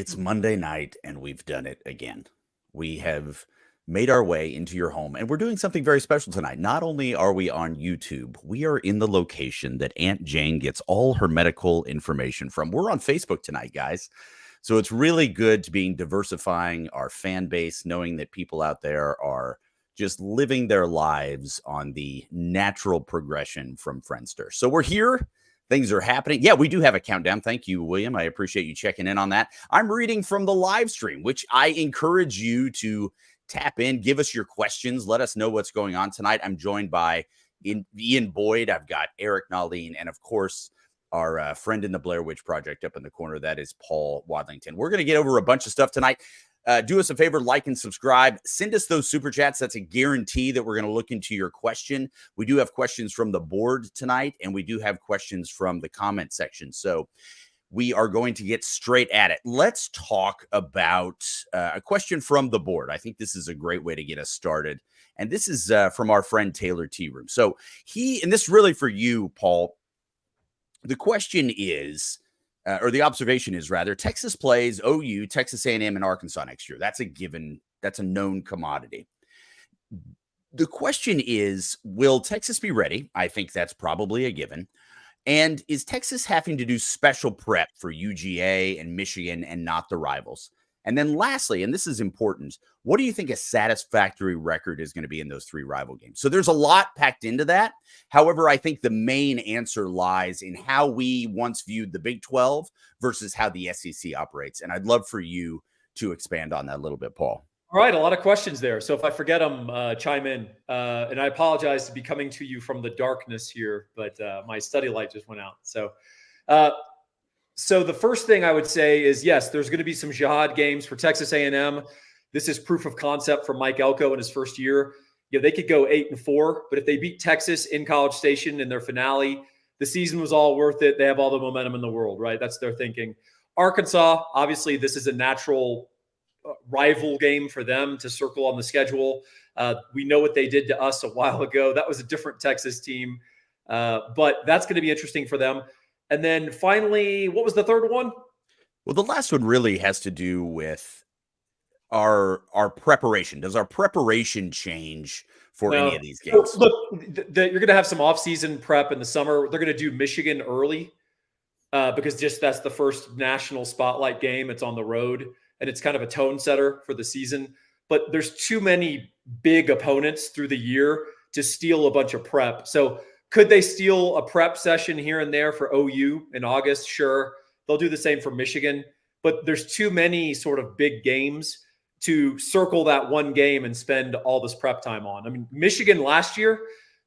It's Monday night, and we've done it again. We have made our way into your home, and we're doing something very special tonight. Not only are we on YouTube, we are in the location that Aunt Jane gets all her medical information from. We're on Facebook tonight, guys. So it's really good to be diversifying our fan base, knowing that people out there are just living their lives on the natural progression from Friendster. So we're here. Things are happening. Yeah, we do have a countdown. Thank you, William. I appreciate you checking in on that. I'm reading from the live stream, which I encourage you to tap in, give us your questions, let us know what's going on tonight. I'm joined by Ian Boyd. I've got Eric Nalin, and of course, our friend in the Blair Witch Project up in the corner. That is Paul Wadlington. We're going to get over a bunch of stuff tonight. Do us a favor, like and subscribe. Send us those super chats. That's a guarantee that we're going to look into your question. We do have questions from the board tonight, and we do have questions from the comment section. So we are going to get straight at it. Let's talk about a question from the board. I think this is a great way to get us started. And this is from our friend Taylor T. Room. So and this is really for you, Paul. The question is, or the observation is rather, Texas plays OU, Texas A&M, and Arkansas next year. That's a given. That's a known commodity. The question is, will Texas be ready? I think that's probably a given. And is Texas having to do special prep for UGA and Michigan and not the rivals? And then lastly, and this is important, what do you think a satisfactory record is going to be in those three rival games? So there's a lot packed into that. However, I think the main answer lies in how we once viewed the Big 12 versus how the SEC operates. And I'd love for you to expand on that a little bit, Paul. All right, a lot of questions there. So if I forget them, chime in. And I apologize to be coming to you from the darkness here, but my study light just went out. So the first thing I would say is, yes, there's going to be some jihad games for Texas A&M. This is proof of concept for Mike Elko in his first year. They could go 8-4, but if they beat Texas in College Station in their finale, the season was all worth it. They have all the momentum in the world, right? That's their thinking. Arkansas, obviously, this is a natural rival game for them to circle on the schedule. We know what they did to us a while ago. That was a different Texas team, but that's going to be interesting for them. And then finally, what was the third one? Well, the last one really has to do with our preparation. Does our preparation change for any of these games? Look, you're going to have some off-season prep in the summer. They're going to do Michigan early because that's the first national spotlight game. It's on the road, and it's kind of a tone setter for the season. But there's too many big opponents through the year to steal a bunch of prep. So could they steal a prep session here and there for OU in August? Sure. They'll do the same for Michigan. But there's too many sort of big games to circle that one game and spend all this prep time on. I mean, Michigan last year,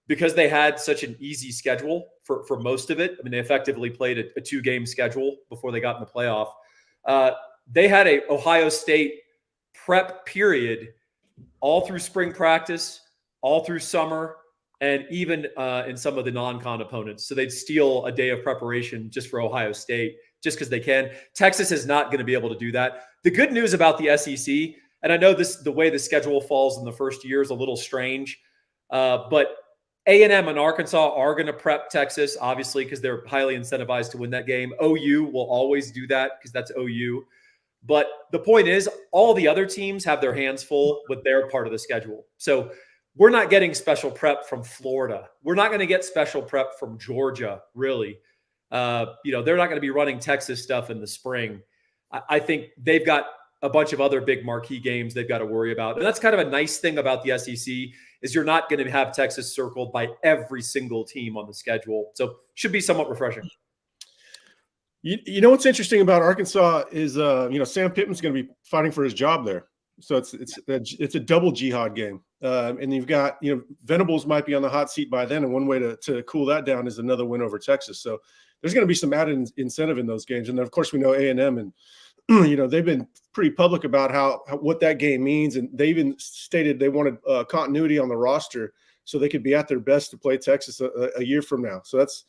because they had such an easy schedule for most of it, I mean, they effectively played a two-game schedule before they got in the playoff. They had a Ohio State prep period all through spring practice, all through summer, and even in some of the non-con opponents. So they'd steal a day of preparation just for Ohio State, just because they can. Texas is not going to be able to do that. The good news about the SEC, and I know the way the schedule falls in the first year is a little strange, but A&M and Arkansas are going to prep Texas, obviously, because they're highly incentivized to win that game. OU will always do that because that's OU. But the point is, all the other teams have their hands full with their part of the schedule. So we're not getting special prep from Florida. We're not going to get special prep from Georgia, really. They're not going to be running Texas stuff in the spring. I think they've got a bunch of other big marquee games they've got to worry about. And that's kind of a nice thing about the SEC is you're not going to have Texas circled by every single team on the schedule. So should be somewhat refreshing. You know what's interesting about Arkansas is Sam Pittman's going to be fighting for his job there. So it's a double jihad game. And you've got, Venables might be on the hot seat by then. And one way to cool that down is another win over Texas. So there's going to be some added incentive in those games. And then, of course, we know A&M and, they've been pretty public about what that game means. And they even stated they wanted continuity on the roster so they could be at their best to play Texas a year from now. So that's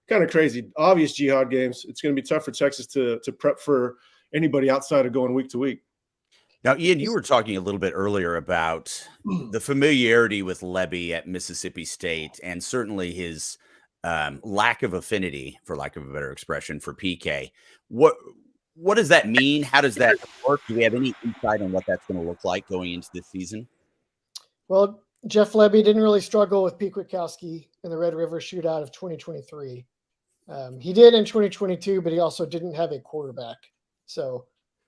kind of crazy. Obvious jihad games. It's going to be tough for Texas to prep for anybody outside of going week to week. Now, Ian, you were talking a little bit earlier about the familiarity with Lebby at Mississippi State and certainly his lack of affinity, for lack of a better expression, for PK. what does that mean? How does that work? Do we have any insight on what that's going to look like going into this season? Well, Jeff Lebby didn't really struggle with Pete Kwiatkowski in the Red River shootout of 2023. He did in 2022, but he also didn't have a quarterback. So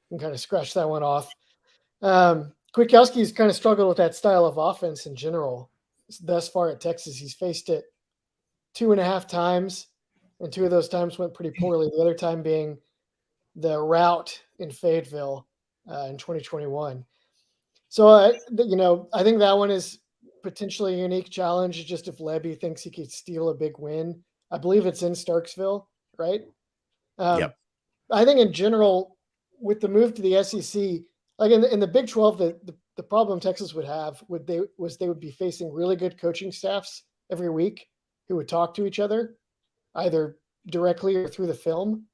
you can kind of scratch that one off. Kwiatkowski's kind of struggled with that style of offense in general. Thus far at Texas, he's faced it 2.5 times, and 2 of those times went pretty poorly. The other time being the route in Fayetteville in 2021. So, I think that one is potentially a unique challenge. Just if Lebby thinks he could steal a big win. I believe it's in Starksville, right? Yep. I think in general, with the move to the SEC, like in the Big 12, the problem Texas would have they would be facing really good coaching staffs every week who would talk to each other, either directly or through the film.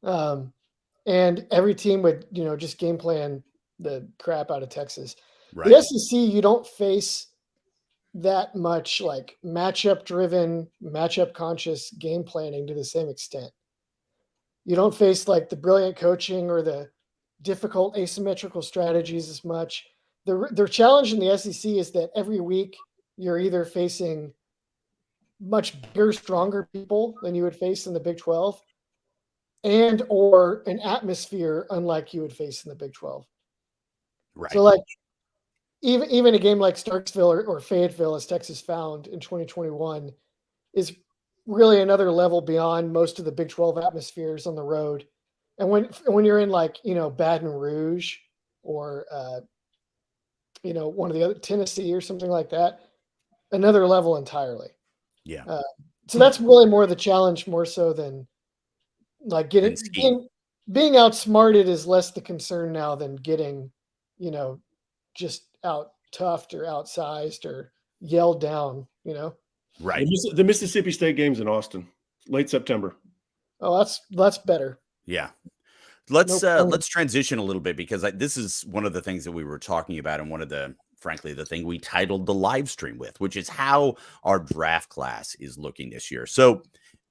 And every team would, just game plan the crap out of Texas. Right. The SEC, you don't face that much like matchup driven, matchup conscious game planning to the same extent. You don't face like the brilliant coaching or the difficult asymmetrical strategies as much. The challenge in the SEC is that every week you're either facing much bigger, stronger people than you would face in the Big 12 and or an atmosphere unlike you would face in the Big 12. Right. So like even a game like Starksville or Fayetteville, as Texas found in 2021, is really another level beyond most of the Big 12 atmospheres on the road. And when you're in like, Baton Rouge or, one of the other Tennessee or something like that, another level entirely. Yeah. So that's really more the challenge, more so than like being outsmarted is less the concern now than getting, just out toughed or outsized or yelled down, Right. The Mississippi State game's in Austin, late September. Oh, that's better. Yeah. Let's transition a little bit because this is one of the things that we were talking about and one of the thing we titled the live stream with, which is how our draft class is looking this year. So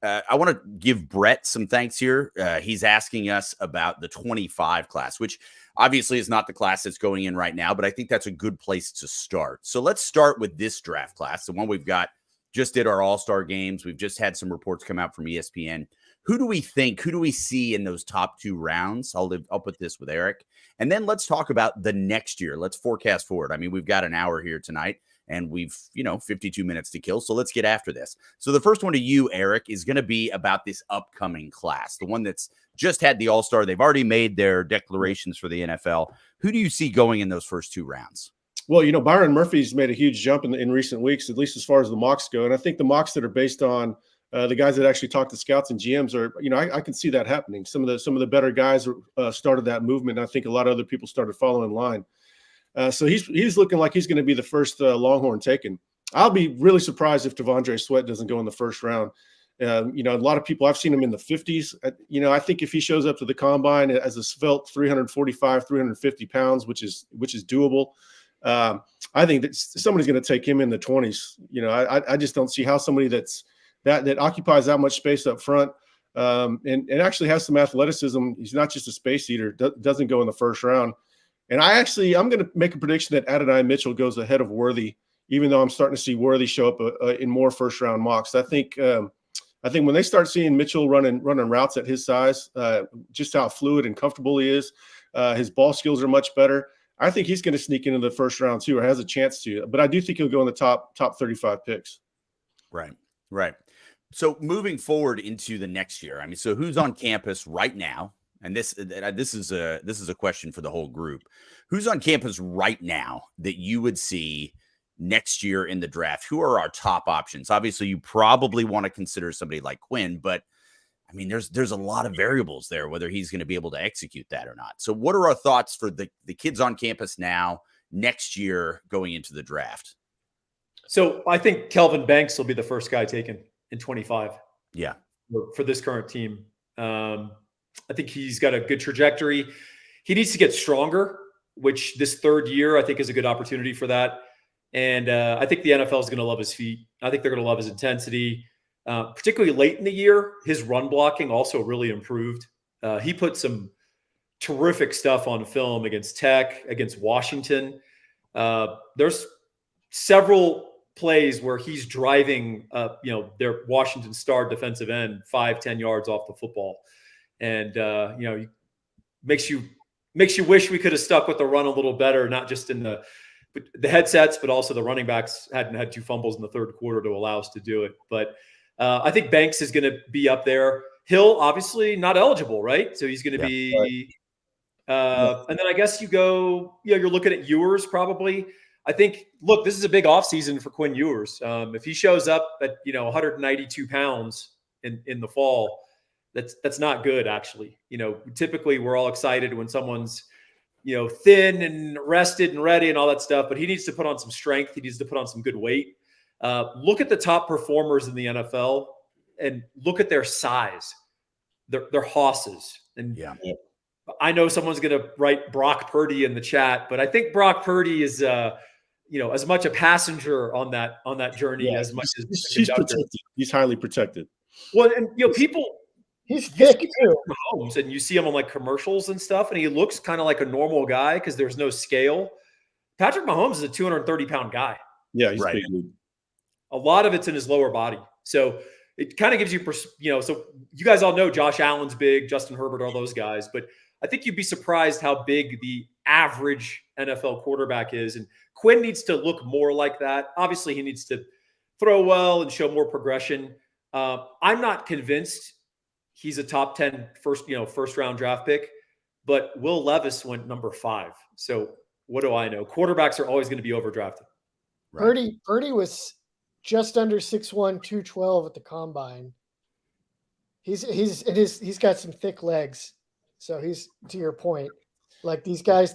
I want to give Brett some thanks here. He's asking us about the 25 class, which obviously is not the class that's going in right now, but I think that's a good place to start. So let's start with this draft class, the one we've got. Just did our all-star games. We've just had some reports come out from ESPN. Who do we see in those top 2 rounds? I'll put this with Eric. And then let's talk about the next year. Let's forecast forward. I mean, we've got an hour here tonight and we've, 52 minutes to kill. So let's get after this. So the first one to you, Eric, is going to be about this upcoming class, the one that's just had the all-star. They've already made their declarations for the NFL. Who do you see going in those first 2 rounds? Well, Byron Murphy's made a huge jump in recent weeks, at least as far as the mocks go. And I think the mocks that are based on the guys that actually talk to scouts and GMs are, I can see that happening. Some of the better guys started that movement. And I think a lot of other people started following in line. So he's looking like he's going to be the first Longhorn taken. I'll be really surprised if Devondre Sweat doesn't go in the first round. A lot of people, I've seen him in the 50s. I think if he shows up to the combine as a svelte 345, 350 pounds, which is doable, I think that somebody's going to take him in the 20s. I just don't see how somebody that occupies that much space up front and actually has some athleticism. He's not just a space eater, doesn't go in the first round. And I'm going to make a prediction that Adonai Mitchell goes ahead of Worthy, even though I'm starting to see Worthy show up in more first round mocks. I think when they start seeing Mitchell running routes at his size, just how fluid and comfortable he is, his ball skills are much better. I think he's going to sneak into the first round too, or has a chance to. But I do think he'll go in the top 35 picks. Right. So moving forward into the next year, I mean, so who's on campus right now? And this is a question for the whole group. Who's on campus right now that you would see next year in the draft? Who are our top options? Obviously, you probably want to consider somebody like Quinn, but I mean, there's a lot of variables there, whether he's going to be able to execute that or not. So what are our thoughts for the kids on campus now, next year, going into the draft? So I think Kelvin Banks will be the first guy taken in 25. Yeah. For this current team. I think he's got a good trajectory. He needs to get stronger, which this third year I think is a good opportunity for that. And I think the NFL is going to love his feet. I think they're going to love his intensity. Particularly late in the year, his run blocking also really improved. He put some terrific stuff on film against Tech, against Washington. There's several plays where he's driving, their Washington star defensive end 5-10 yards off the football, and makes you wish we could have stuck with the run a little better, not just in the headsets, but also the running backs hadn't had 2 fumbles in the third quarter to allow us to do it. But I think Banks is going to be up there. Hill, obviously not eligible, right? So he's going to be. Right. And then I guess you go, you're looking at Ewers probably. I think, look, this is a big offseason for Quinn Ewers. If he shows up at 192 pounds in the fall, that's not good, actually. Typically we're all excited when someone's thin and rested and ready and all that stuff, but he needs to put on some strength. He needs to put on some good weight. Look at the top performers in the NFL and look at their size. They're hosses. And I know someone's going to write Brock Purdy in the chat, but I think Brock Purdy is, as much a passenger on that journey as much as he's protected. He's highly protected. Well, and people. He's thick too. Mahomes, and you see him on like commercials and stuff, and he looks kind of like a normal guy because there's no scale. Patrick Mahomes is a 230-pound guy. Yeah, he's big. A lot of it's in his lower body, so it kind of gives you, So you guys all know Josh Allen's big, Justin Herbert, all those guys, but I think you'd be surprised how big the average NFL quarterback is, and Quinn needs to look more like that. Obviously, he needs to throw well and show more progression. I'm not convinced he's a top 10 first round draft pick, but Will Levis went number 5. So what do I know? Quarterbacks are always going to be overdrafted. Right. Purdy was just under 6'1", 212 at the combine. He's got some thick legs. So he's, to your point, like these guys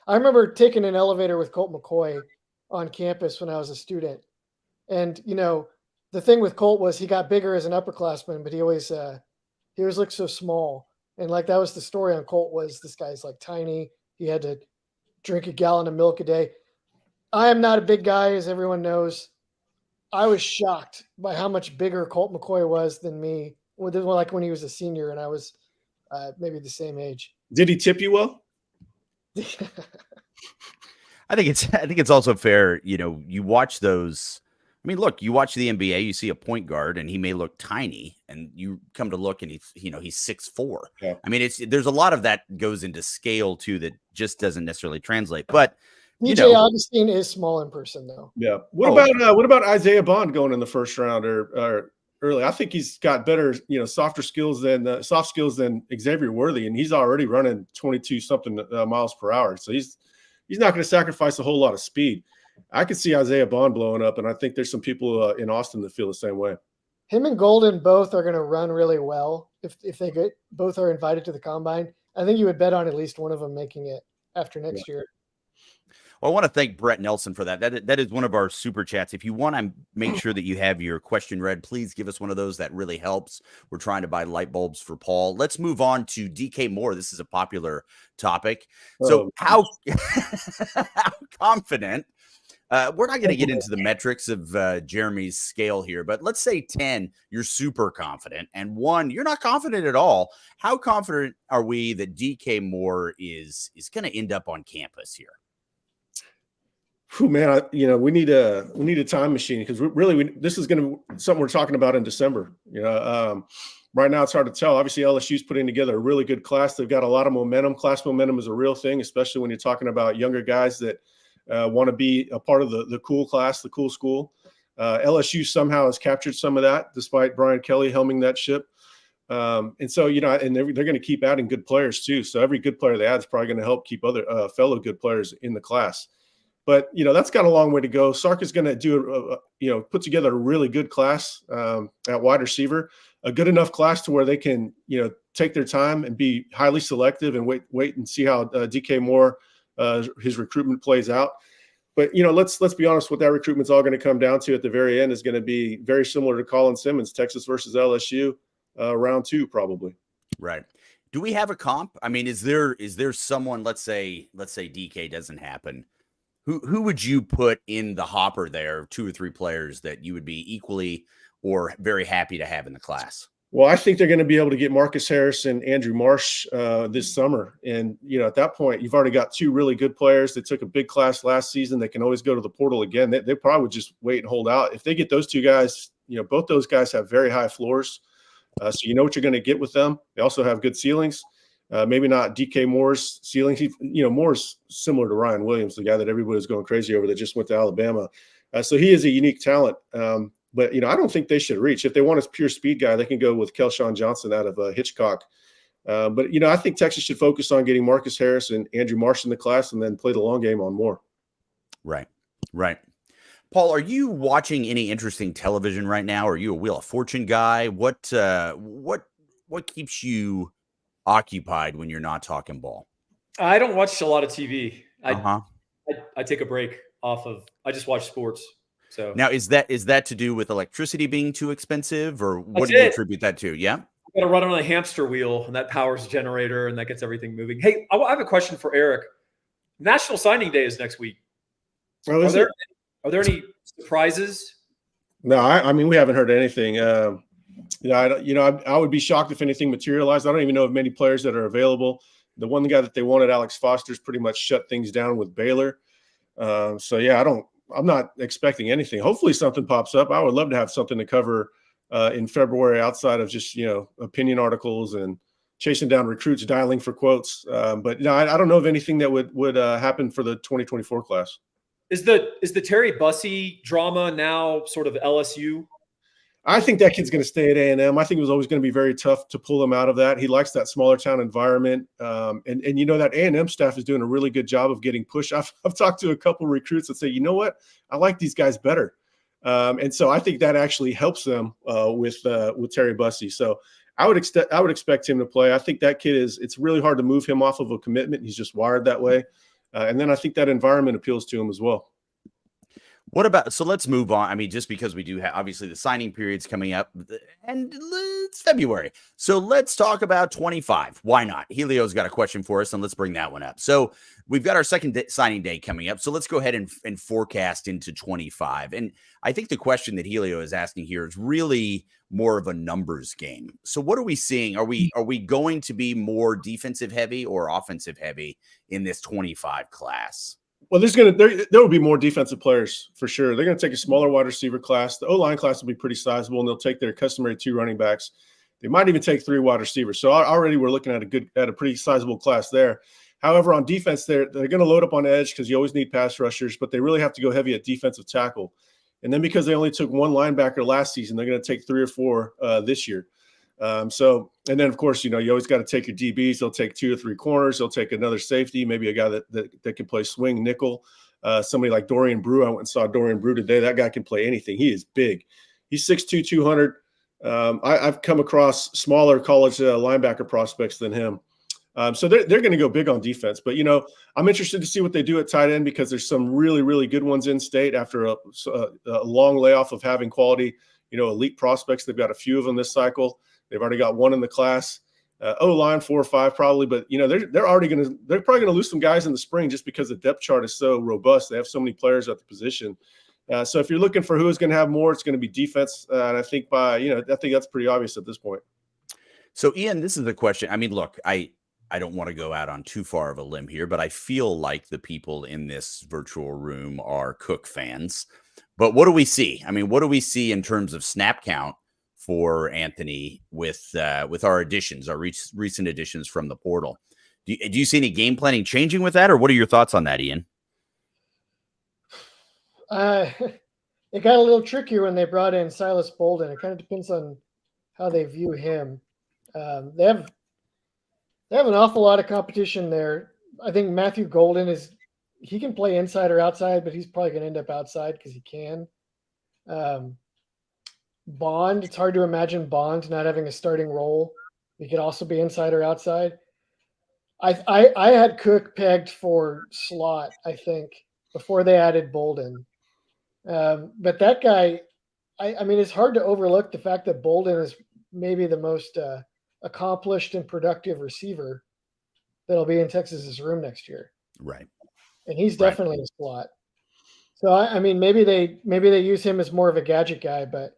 I remember taking an elevator with Colt McCoy on campus when I was a student. And, the thing with Colt was he got bigger as an upperclassman, but he always looked so small. And like, that was the story on Colt, was this guy's like tiny. He had to drink a gallon of milk a day. I am not a big guy, as everyone knows. I was shocked by how much bigger Colt McCoy was than me, like when he was a senior and I was maybe the same age. Did he tip you well? I think it's also fair. You watch those. I mean, look, you watch the NBA, you see a point guard and he may look tiny, and you come to look and he's 6'4". Yeah. I mean, there's a lot of that goes into scale too that just doesn't necessarily translate. But DJ Augustine is small in person, though. Yeah. What about Isaiah Bond going in the first round or early? I think he's got better, soft skills than Xavier Worthy, and he's already running 22 something miles per hour. So he's not going to sacrifice a whole lot of speed. I could see Isaiah Bond blowing up, and I think there's some people in Austin that feel the same way. Him and Golden both are going to run really well if they both are invited to the combine. I think you would bet on at least one of them making it after next year. Well, I want to thank Brett Nelson for that. That is one of our super chats. If you want to make sure that you have your question read, please give us one of those. That really helps. We're trying to buy light bulbs for Paul. Let's move on to DK Moore. This is a popular topic. So how confident? We're not going to get into the metrics of Jeremy's scale here, but let's say 10, you're super confident, and 1, you're not confident at all. How confident are we that DK Moore is going to end up on campus here? Whew, man, we need a time machine, because this is going to be something we're talking about in December. Right now it's hard to tell. Obviously, LSU's putting together a really good class. They've got a lot of momentum. Class momentum is a real thing, especially when you're talking about younger guys that want to be a part of the cool class, the cool school. LSU somehow has captured some of that, despite Brian Kelly helming that ship. And so, and they're going to keep adding good players too. So every good player they add is probably going to help keep other fellow good players in the class. But, that's got a long way to go. Sark is going to put together a really good class at wide receiver, a good enough class to where they can, take their time and be highly selective and wait and see how DK Moore, his recruitment plays out. But, let's be honest, what that recruitment's all going to come down to at the very end is going to be very similar to Colin Simmons, Texas versus LSU, round 2, probably. Right. Do we have a comp? I mean, is there someone, let's say DK doesn't happen. Who would you put in the hopper there, 2 or 3 players that you would be equally or very happy to have in the class? Well, I think they're going to be able to get Marcus Harris and Andrew Marsh this summer. And, at that point, you've already got two really good players that took a big class last season. They can always go to the portal again. They probably would just wait and hold out. If they get those two guys, both those guys have very high floors. So you know what you're going to get with them. They also have good ceilings. Maybe not DK Moore's ceilings. Moore's similar to Ryan Williams, the guy that everybody's going crazy over that just went to Alabama. So he is a unique talent. But, I don't think they should reach. If they want a pure speed guy, they can go with Kelshawn Johnson out of Hitchcock. But, I think Texas should focus on getting Marcus Harris and Andrew Marsh in the class and then play the long game on Moore. Right. Paul, are you watching any interesting television right now? Are you a Wheel of Fortune guy? What keeps you occupied when you're not talking ball? I don't watch a lot of TV. Uh-huh. I take a break I just watch sports. So now is that to do with electricity being too expensive, or what do you attribute that to? Yeah. You got to run on a hamster wheel, and that powers the generator, and that gets everything moving. Hey, I have a question for Eric. National Signing Day is next week. Oh, Are there any surprises? No, I mean, we haven't heard anything. I would be shocked if anything materialized. I don't even know of many players that are available. The one guy that they wanted, Alex Foster's pretty much shut things down with Baylor. So yeah, I'm not expecting anything. Hopefully something pops up. I would love to have something to cover in February outside of just, opinion articles and chasing down recruits, dialing for quotes. But no, I don't know of anything that would happen for the 2024 class. Is the Terry Bussey drama now sort of LSU? I think that kid's going to stay at A&M. I think it was always going to be very tough to pull him out of that. He likes that smaller town environment. And that A&M staff is doing a really good job of getting pushed. I've talked to a couple of recruits that say, you know what, I like these guys better. And so I think that actually helps them with Terry Bussey. So I would expect him to play. I think that kid it's really hard to move him off of a commitment. He's just wired that way. And then I think that environment appeals to him as well. So let's move on. I mean, just because we do have, obviously, the signing period's coming up and it's February. So let's talk about 25. Why not? Helio's got a question for us, and let's bring that one up. So we've got our second signing day coming up. So let's go ahead and forecast into 25. And I think the question that Helio is asking here is really more of a numbers game. So what are we seeing? Are we going to be more defensive heavy or offensive heavy in this 25 class? Well, there will be more defensive players for sure. They're going to take a smaller wide receiver class. The O-line class will be pretty sizable, and they'll take their customary 2 running backs. They might even take 3 wide receivers. So already we're looking at a pretty sizable class there. However, on defense, they're going to load up on edge because you always need pass rushers, but they really have to go heavy at defensive tackle. And then because they only took 1 linebacker last season, they're going to take 3 or 4 this year. And then of course, you always got to take your DBs. They'll take 2 or 3 corners. They'll take another safety, maybe a guy that can play swing nickel. Somebody like Dorian Brew. I went and saw Dorian Brew today. That guy can play anything. He is big. He's 6'2", 200. I've come across smaller college linebacker prospects than him. So they're going to go big on defense. But, I'm interested to see what they do at tight end because there's some really, really good ones in state after a long layoff of having quality, elite prospects. They've got a few of them this cycle. They've already got 1 in the class. O-line 4 or 5 probably, but they're probably going to lose some guys in the spring just because the depth chart is so robust. They have so many players at the position. So if you're looking for who is going to have more, it's going to be defense. And I think I think that's pretty obvious at this point. So Ian, this is the question. I mean, look, I don't want to go out on too far of a limb here, but I feel like the people in this virtual room are Cook fans. But what do we see? I mean, what do we see in terms of snap count for Anthony with our additions, our recent additions from the portal? Do you see any game planning changing with that, or what are your thoughts on that, Ian? It got a little trickier when they brought in Silas Bolden. It kind of depends on how they view him. They have an awful lot of competition there. I think Matthew Golden he can play inside or outside, but he's probably going to end up outside because he can. Bond, it's hard to imagine Bond not having a starting role. He could also be inside or outside. I had Cook pegged for slot, I think, before they added Bolden. But that guy, I mean, it's hard to overlook the fact that Bolden is maybe the most accomplished and productive receiver that'll be in Texas's room next year. Right. And he's definitely a slot. So I mean, maybe they use him as more of a gadget guy, but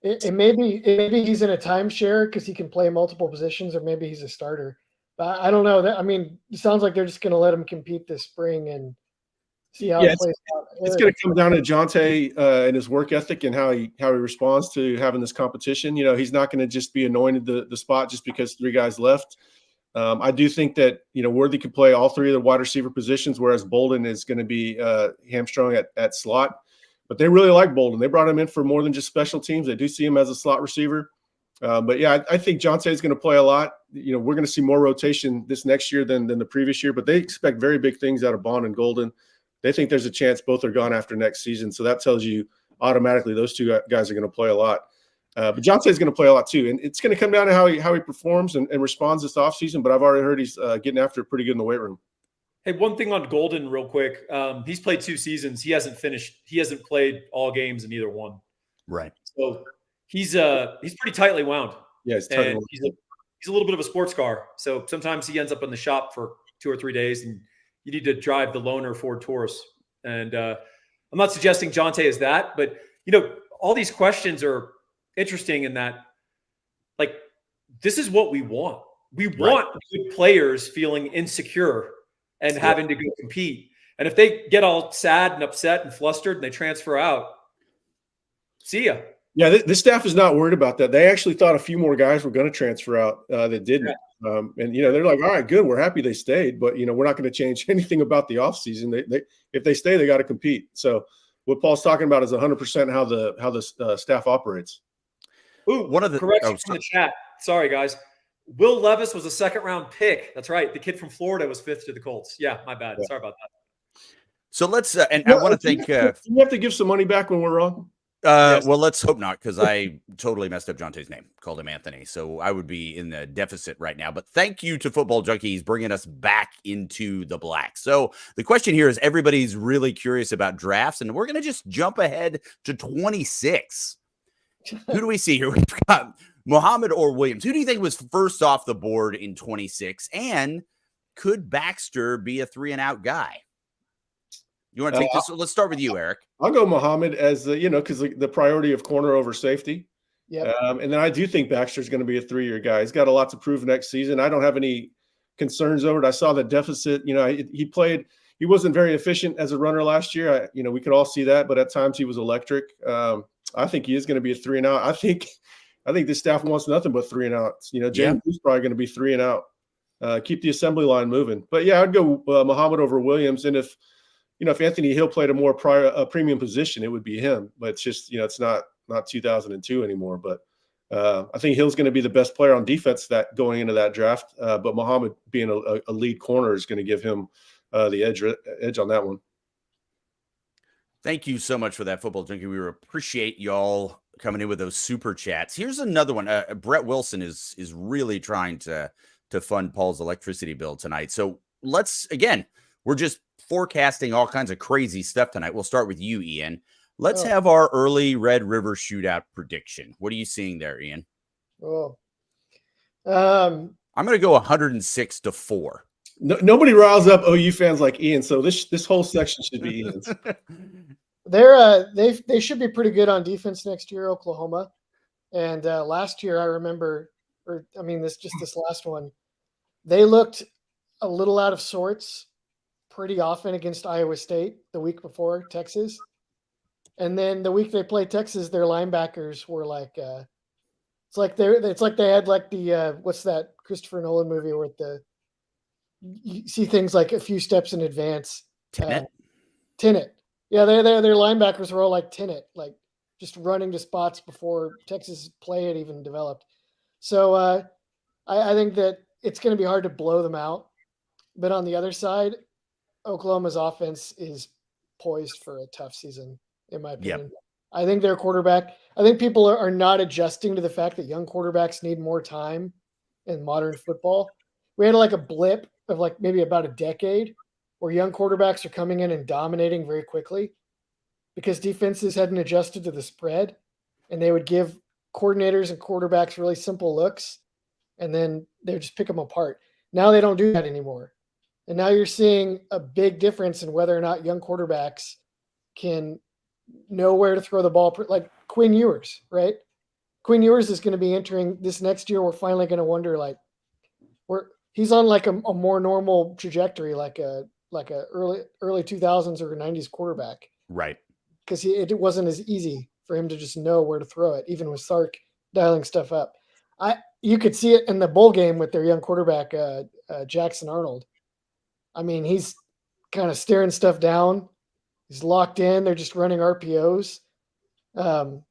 maybe he's in a timeshare because he can play multiple positions, or maybe he's a starter. But I don't know. It sounds like they're just going to let him compete this spring and see how it plays out. It's going to come down to Jonte and his work ethic and how he responds to having this competition. He's not going to just be anointed the spot just because 3 guys left. I do think that Worthy could play all 3 of the wide receiver positions, whereas Bolden is going to be hamstrung at slot. But they really like Bolden. They brought him in for more than just special teams. They do see him as a slot receiver. But yeah, I think Jonte is going to play a lot. We're going to see more rotation this next year than the previous year. But they expect very big things out of Bond and Golden. They think there's a chance both are gone after next season. So that tells you automatically those 2 guys are going to play a lot. But Jonte is going to play a lot too. And it's going to come down to how he performs and responds this offseason. But I've already heard he's getting after it pretty good in the weight room. Hey, one thing on Golden real quick. He's played 2 seasons. He hasn't played all games in either one. Right. So he's pretty tightly wound. Yeah, he's tightly wound. He's a little bit of a sports car. So sometimes he ends up in the shop for 2 or 3 days, and you need to drive the loaner Ford Taurus. And I'm not suggesting Jonte is that, but all these questions are interesting in that, like, this is what we want. We want good players feeling insecure and having to go compete. And if they get all sad and upset and flustered and they transfer out, see ya. Yeah, this staff is not worried about that. They actually thought a few more guys were going to transfer out that didn't. Yeah. And they're like, all right, good. We're happy they stayed, but we're not going to change anything about the offseason. If they stay, they got to compete. So what Paul's talking about is 100% how the staff operates. Ooh, one of the corrections from the chat. Sorry, guys. Will Levis was a 2nd-round pick. That's right. The kid from Florida was 5th to the Colts. Yeah, my bad. Yeah. Sorry about that. So let's and I want to thank. You have to give some money back when we're wrong. Yes. Well, let's hope not, because I totally messed up Jonte's name, called him Anthony. So I would be in the deficit right now. But thank you to Football Junkies bringing us back into the black. So the question here is, everybody's really curious about drafts, and we're going to just jump ahead to 26. Who do we see here? We've got Muhammad or Williams. Who do you think was first off the board in 26? And could Baxter be a 3-and-out guy? You want to take this? Let's start with you, Eric. I'll go Muhammad as because the priority of corner over safety. Yeah. And then I do think Baxter's going to be a 3-year guy. He's got a lot to prove next season. I don't have any concerns over it. I saw the deficit. He wasn't very efficient as a runner last year. We could all see that, but at times he was electric. I think he is going to be a 3-and-out. I think this staff wants nothing but 3-and-outs. James is probably going to be 3-and-out. Keep the assembly line moving. But yeah, I'd go Muhammad over Williams. And if Anthony Hill played a more premium position, it would be him. But it's just, it's not 2002 anymore. But I think Hill's going to be the best player on defense that going into that draft. But Muhammad being a lead corner is going to give him the edge on that one. Thank you so much for that, Football Junkie. We appreciate y'all coming in with those super chats. Here's another one. Brett Wilson is really trying to fund Paul's electricity bill tonight. So we're just forecasting all kinds of crazy stuff tonight. We'll start with you, Ian. Let's have our early Red River shootout prediction. What are you seeing there, Ian? I'm going to go 106-4. Nobody riles up OU fans like Ian, so this whole section should be Ian's. They should be pretty good on defense next year, Oklahoma. And last year, I remember, this last one, they looked a little out of sorts pretty often against Iowa State the week before Texas. And then the week they played Texas, their linebackers were like, it's like they had like the what's that Christopher Nolan movie where you see things like a few steps in advance. Tenet. Yeah, their linebackers were all like Tenet, like just running to spots before Texas play had even developed. So I think that it's going to be hard to blow them out. But on the other side, Oklahoma's offense is poised for a tough season, in my opinion. Yep. I think their quarterback, I think people are not adjusting to the fact that young quarterbacks need more time in modern football. We had like a blip of like maybe about a decade where young quarterbacks are coming in and dominating very quickly because defenses hadn't adjusted to the spread, and they would give coordinators and quarterbacks really simple looks, and then they would just pick them apart. Now they don't do that anymore. And now you're seeing a big difference in whether or not young quarterbacks can know where to throw the ball, like Quinn Ewers, right? Quinn Ewers is going to be entering this next year. We're finally going to wonder, like, he's on like a more normal trajectory, like a early 2000s or 90s quarterback. Right. Because it wasn't as easy for him to just know where to throw it, even with Sark dialing stuff up. You could see it in the bowl game with their young quarterback, Jackson Arnold. I mean, he's kind of staring stuff down. He's locked in. They're just running RPOs.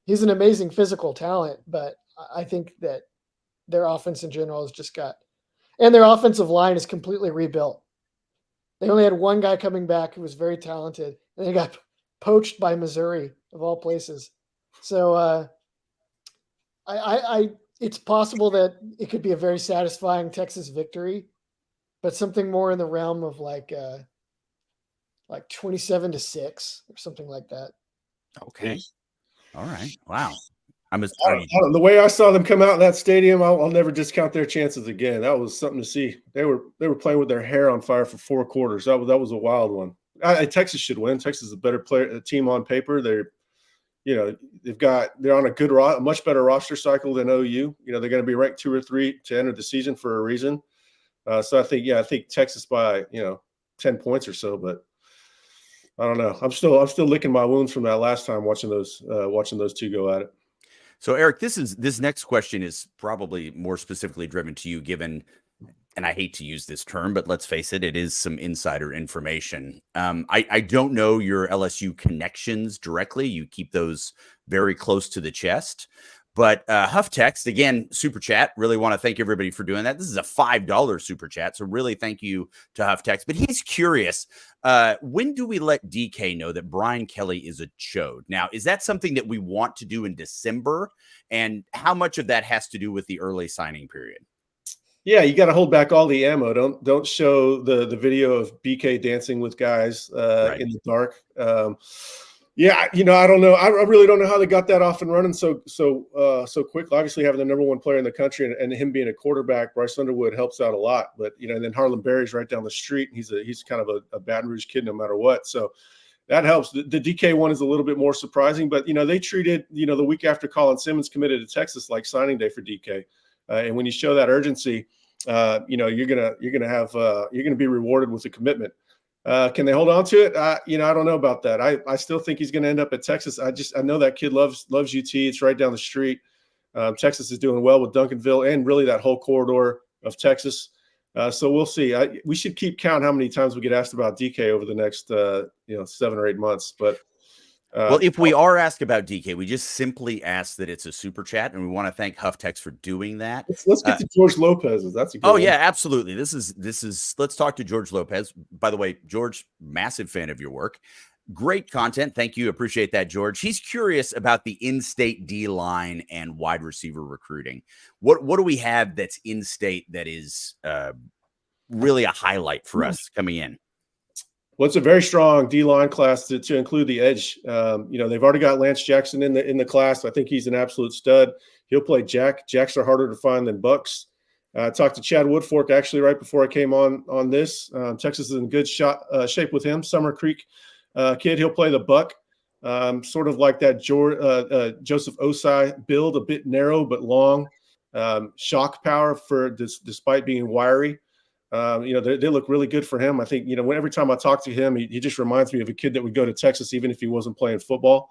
He's an amazing physical talent, but I think that their offense in general has just got, and their offensive line is completely rebuilt. They only had one guy coming back who was very talented, and they got poached by Missouri of all places. So it's possible that it could be a very satisfying Texas victory, but something more in the realm of like 27-6 or something like that. Okay. All right. Wow. The way I saw them come out in that stadium, I'll never discount their chances again. That was something to see. They were playing with their hair on fire for 4 quarters. That was a wild one. Texas should win. Texas is a better team on paper. They're on a much better roster cycle than OU. They're going to be ranked 2 or 3 to enter the season for a reason. So I think Texas by 10 points or so, but I don't know. I'm still licking my wounds from that last time watching those two go at it. So Eric, this next question is probably more specifically driven to you, given, and I hate to use this term, but let's face it, it is some insider information. I don't know your LSU connections directly. You keep those very close to the chest. But Huff Text, again, super chat. Really want to thank everybody for doing that. This is a $5 super chat. So really thank you to Huff Text. But he's curious, when do we let DK know that Brian Kelly is a chode? Now, is that something that we want to do in December? And how much of that has to do with the early signing period? Yeah, you got to hold back all the ammo. Don't show the video of BK dancing with guys in the dark. Yeah, I don't know. I really don't know how they got that off and running so quickly. Obviously, having the number 1 player in the country and him being a quarterback, Bryce Underwood helps out a lot. But and then Harlan Berry's right down the street. He's kind of a Baton Rouge kid no matter what. So that helps. The DK one is a little bit more surprising, but they treated the week after Colin Simmons committed to Texas like signing day for DK. And when you show that urgency, you're gonna be rewarded with a commitment. Can they hold on to it? I don't know about that. I still think he's going to end up at Texas. I know that kid loves UT. It's right down the street. Texas is doing well with Duncanville and really that whole corridor of Texas. So we'll see. We should keep count how many times we get asked about DK over the next 7 or 8 months. But well, if we are asked about DK, we just simply ask that it's a super chat, and we want to thank Huff Text for doing that. Let's get to George Lopez. That's a good one. Yeah, absolutely. This is. Let's talk to George Lopez. By the way, George, massive fan of your work. Great content. Thank you. Appreciate that, George. He's curious about the in-state D-line and wide receiver recruiting. What do we have that's in-state that is really a highlight for us coming in? Well, it's a very strong D-line class to include the edge. They've already got Lance Jackson in the class. I think he's an absolute stud. He'll play Jack. Jacks are harder to find than Bucks. I talked to Chad Woodfork actually right before I came on this. Texas is in good shape with him. Summer Creek kid. He'll play the Buck. Sort of like that Joseph Osai build, a bit narrow but long. Shock power despite being wiry. They look really good for him. I think, every time I talk to him, he just reminds me of a kid that would go to Texas, even if he wasn't playing football.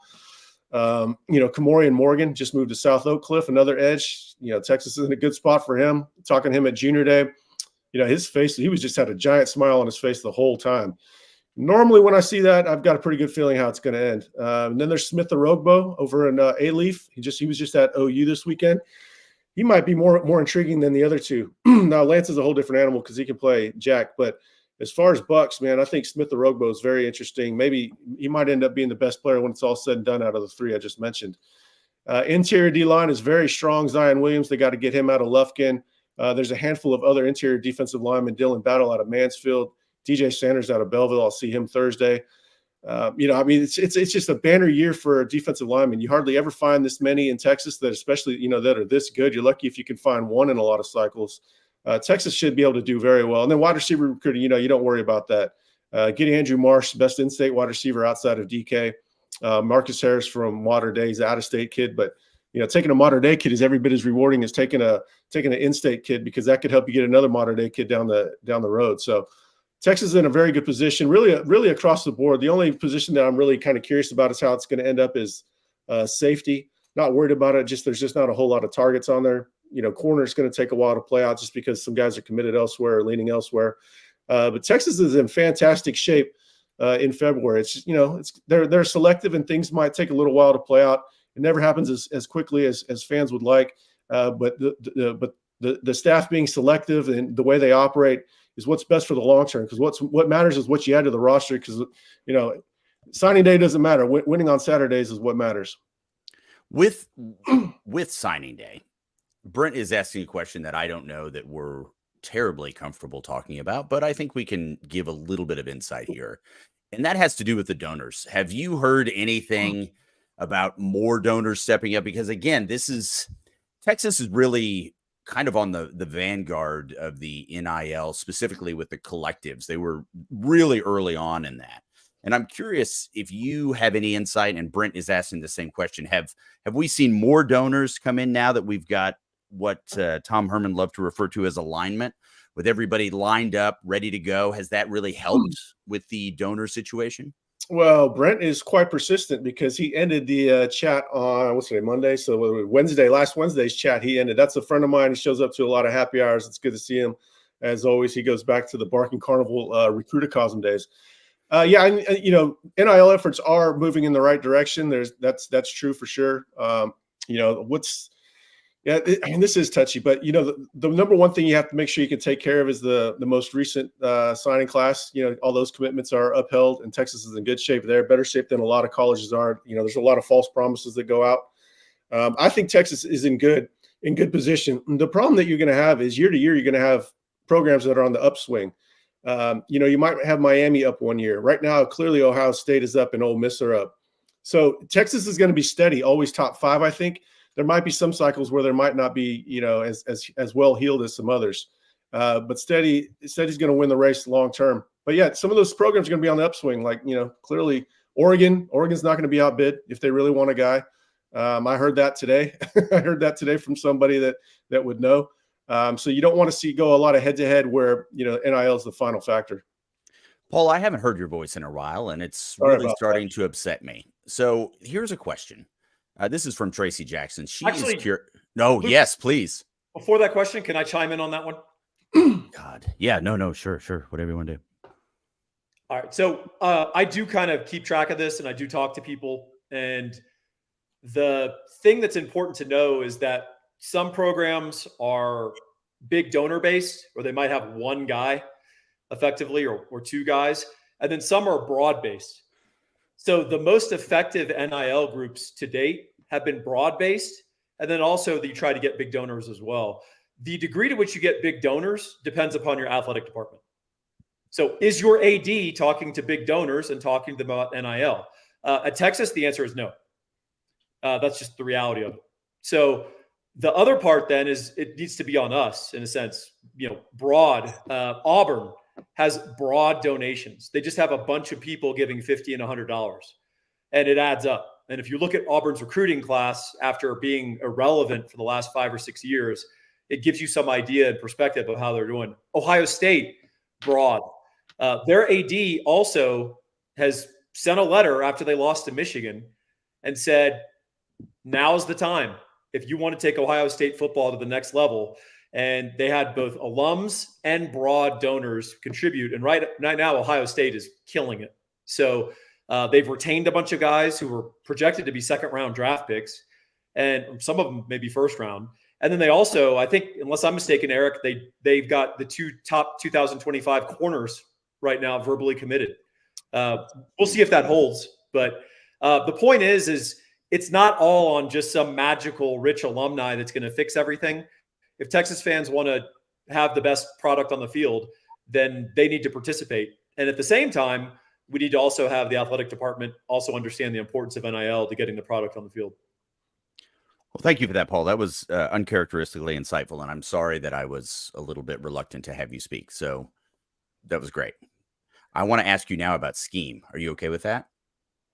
Kamorian Morgan just moved to South Oak Cliff, another edge. Texas is in a good spot for him. Talking to him at junior day, his face, he just had a giant smile on his face the whole time. Normally when I see that, I've got a pretty good feeling how it's going to end. And then there's Smith Orogbo over in A-Leaf. He was just at OU this weekend. He might be more intriguing than the other two. Now, Lance is a whole different animal because he can play Jack. But as far as Bucks, man, I think Smith Orogbo is very interesting. Maybe he might end up being the best player when it's all said and done out of the 3 I just mentioned. Interior D-line is very strong. Zion Williams, they got to get him out of Lufkin. There's a handful of other interior defensive linemen. Dylan Battle out of Mansfield. DJ Sanders out of Belleville. I'll see him Thursday. It's just a banner year for defensive linemen. You hardly ever find this many in Texas that especially, that are this good. You're lucky if you can find one in a lot of cycles. Texas should be able to do very well. And then wide receiver recruiting, you don't worry about that. Getting Andrew Marsh, best in-state wide receiver outside of DK. Marcus Harris from Water Day, he's an out-of-state kid, but taking a modern day kid is every bit as rewarding as taking an in-state kid, because that could help you get another modern day kid down the road. So Texas is in a very good position, really across the board. The only position that I'm really kind of curious about is how it's going to end up is safety. Not worried about it. There's just not a whole lot of targets on there. Corner is going to take a while to play out just because some guys are committed elsewhere or leaning elsewhere. But Texas is in fantastic shape in February. It's they're selective, and things might take a little while to play out. It never happens as quickly as fans would like. But the staff being selective and the way they operate is what's best for the long term. Because what matters is what you add to the roster. Because signing day doesn't matter. Winning on Saturdays is what matters. With signing day, Brent is asking a question that I don't know that we're terribly comfortable talking about, but I think we can give a little bit of insight here. And that has to do with the donors. Have you heard anything about more donors stepping up? Because again, Texas is really kind of on the vanguard of the NIL, specifically with the collectives. They were really early on in that. And I'm curious if you have any insight, and Brent is asking the same question. Have we seen more donors come in now that we've got what Tom Herman loved to refer to as alignment, with everybody lined up, ready to go? Has that really helped with the donor situation? Well, Brent is quite persistent, because he ended the chat on, Monday? So last Wednesday's chat, he ended. That's a friend of mine. He shows up to a lot of happy hours. It's good to see him. As always, he goes back to the Barking Carnival recruitacosm days. NIL efforts are moving in the right direction. That's true for sure. This is touchy, but the number one thing you have to make sure you can take care of is the most recent signing class. All those commitments are upheld, and Texas is in good shape there, better shape than a lot of colleges are. There's a lot of false promises that go out. I think Texas is in good position. The problem that you're going to have is year to year, you're going to have programs that are on the upswing. You might have Miami up one year. Right now, clearly Ohio State is up and Ole Miss are up. So Texas is going to be steady, always top 5, I think. There might be some cycles where there might not be, as well heeled as some others. But steady's going to win the race long term. But yeah, some of those programs are going to be on the upswing. Like, clearly Oregon's not going to be outbid if they really want a guy. I heard that today. I heard that today from somebody that would know. So you don't want to go a lot of head-to-head where, NIL is the final factor. Paul, I haven't heard your voice in a while, and it's really starting to upset me. So here's a question. This is from Tracy Jackson. Yes, please. Before that question, can I chime in on that one? God. Yeah, no, sure. Whatever you want to do. All right. So I do kind of keep track of this, and I do talk to people. And the thing that's important to know is that some programs are big donor based, or they might have one guy effectively, or two guys. And then some are broad based. So the most effective NIL groups to date have been broad-based, and then also you try to get big donors as well. The degree to which you get big donors depends upon your athletic department. So is your AD talking to big donors and talking to them about NIL? At Texas, the answer is no. That's just the reality of it. So the other part then is it needs to be on us in a sense, broad. Auburn has broad donations. They just have a bunch of people giving $50 and $100, and it adds up. And if you look at Auburn's recruiting class after being irrelevant for the last 5 or 6 years, it gives you some idea and perspective of how they're doing. Ohio State, broad. Their AD also has sent a letter after they lost to Michigan and said, now's the time if you want to take Ohio State football to the next level. And they had both alums and broad donors contribute. And right now, Ohio State is killing it. So they've retained a bunch of guys who were projected to be second-round draft picks, and some of them maybe first round. And then they also, I think, unless I'm mistaken, Eric, they've got the 2 top 2025 corners right now verbally committed. We'll see if that holds. But the point is it's not all on just some magical rich alumni that's going to fix everything. If Texas fans want to have the best product on the field, then they need to participate. And at the same time, we need to also have the athletic department also understand the importance of NIL to getting the product on the field. Well, thank you for that, Paul. That was uncharacteristically insightful, and I'm sorry that I was a little bit reluctant to have you speak. So that was great. I want to ask you now about scheme. Are you okay with that?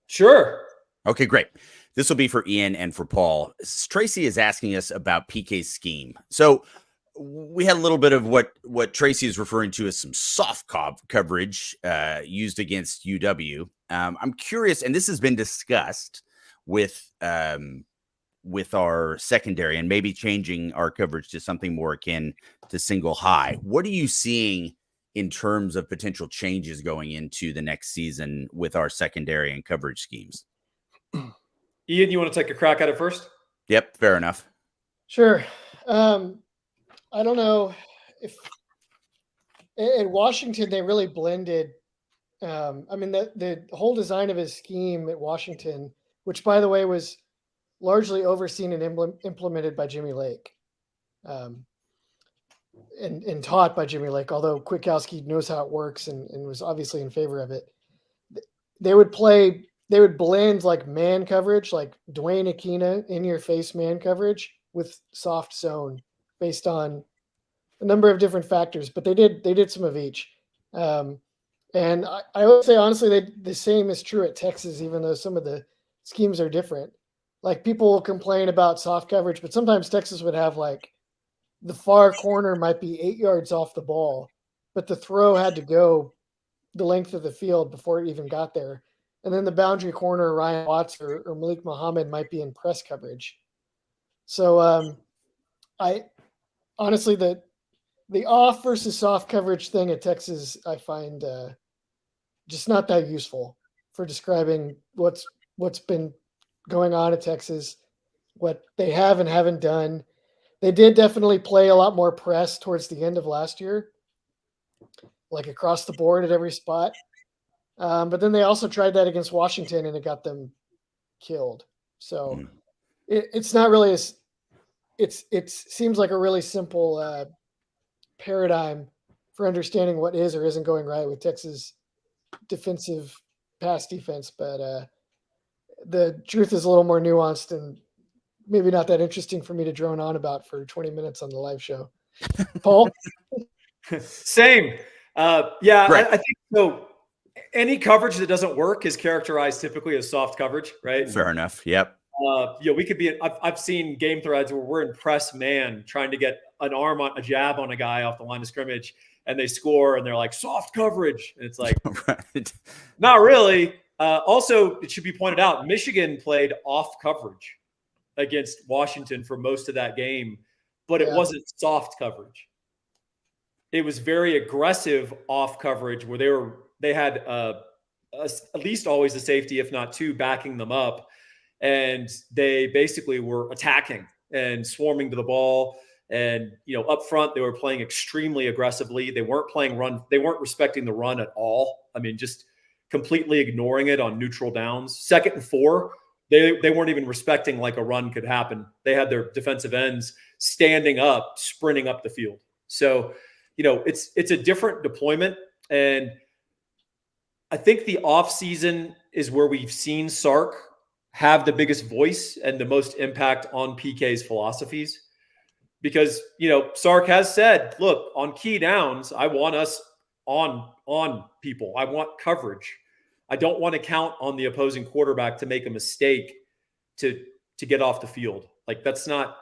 Sure. Okay, great. This will be for Ian and for Paul. Tracy is asking us about PK's scheme. So we had a little bit of what Tracy is referring to as some soft coverage used against UW. I'm curious, and this has been discussed with our secondary and maybe changing our coverage to something more akin to single high. What are you seeing in terms of potential changes going into the next season with our secondary and coverage schemes? Ian, you want to take a crack at it first? Yep, fair enough. Sure. I don't know if in Washington they really blended. I mean, the whole design of his scheme at Washington, which by the way was largely overseen and implemented by Jimmy Lake, and taught by Jimmy Lake, although Kwiatkowski knows how it works and was obviously in favor of it. They would blend like man coverage, like Dwayne Aquina in your face man coverage with soft zone based on a number of different factors, but they did some of each. And I would say, honestly, the same is true at Texas, even though some of the schemes are different. Like people will complain about soft coverage, but sometimes Texas would have like the far corner might be 8 yards off the ball, but the throw had to go the length of the field before it even got there. And then the boundary corner, Ryan Watts or Malik Muhammad might be in press coverage. So I honestly, the off versus soft coverage thing at Texas, I find just not that useful for describing what's been going on at Texas, what they have and haven't done. They did definitely play a lot more press towards the end of last year, like across the board at every spot. But then they also tried that against Washington and it got them killed. So it's not really it seems like a really simple paradigm for understanding what is or isn't going right with Texas defensive pass defense. But the truth is a little more nuanced and maybe not that interesting for me to drone on about for 20 minutes on the live show. Paul? Same. Yeah, Right. I think so. Any coverage that doesn't work is characterized typically as soft coverage, right? Fair enough. Yep. We could be. I've seen game threads where we're in press man trying to get a jab on a guy off the line of scrimmage, and they score, and they're like soft coverage, and it's like, Right. not really. Also, it should be pointed out, Michigan played off coverage against Washington for most of that game, but it wasn't soft coverage. It was very aggressive off coverage where they had at least always a safety, if not two, backing them up. And they basically were attacking and swarming to the ball. And, up front, they were playing extremely aggressively. They weren't playing run. They weren't respecting the run at all. I mean, just completely ignoring it on neutral downs. 2nd and 4, they weren't even respecting like a run could happen. They had their defensive ends standing up, sprinting up the field. So, it's a different deployment. And I think the offseason is where we've seen Sark have the biggest voice and the most impact on PK's philosophies. Because, Sark has said, look, on key downs, I want us on people. I want coverage. I don't want to count on the opposing quarterback to make a mistake to get off the field. Like that's not,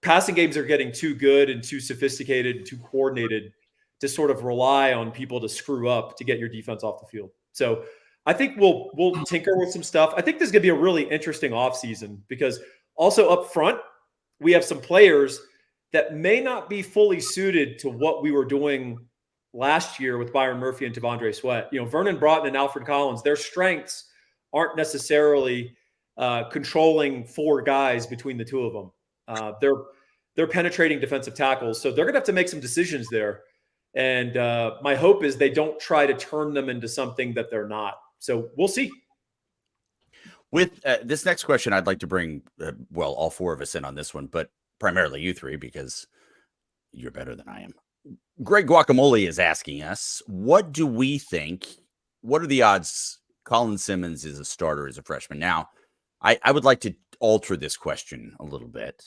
passing games are getting too good and too sophisticated and too coordinated to sort of rely on people to screw up to get your defense off the field. So I think we'll tinker with some stuff. I think this is going to be a really interesting offseason because also up front, we have some players that may not be fully suited to what we were doing last year with Byron Murphy and Tavondre Sweat. Vernon Broughton and Alfred Collins, their strengths aren't necessarily controlling 4 guys between the two of them. They're penetrating defensive tackles, so they're going to have to make some decisions there. And my hope is they don't try to turn them into something that they're not. So we'll see. With this next question, I'd like to bring, all 4 of us in on this one, but primarily you 3 because you're better than I am. Greg Guacamole is asking us, what do we think? What are the odds Colin Simmons is a starter as a freshman? Now, I would like to alter this question a little bit.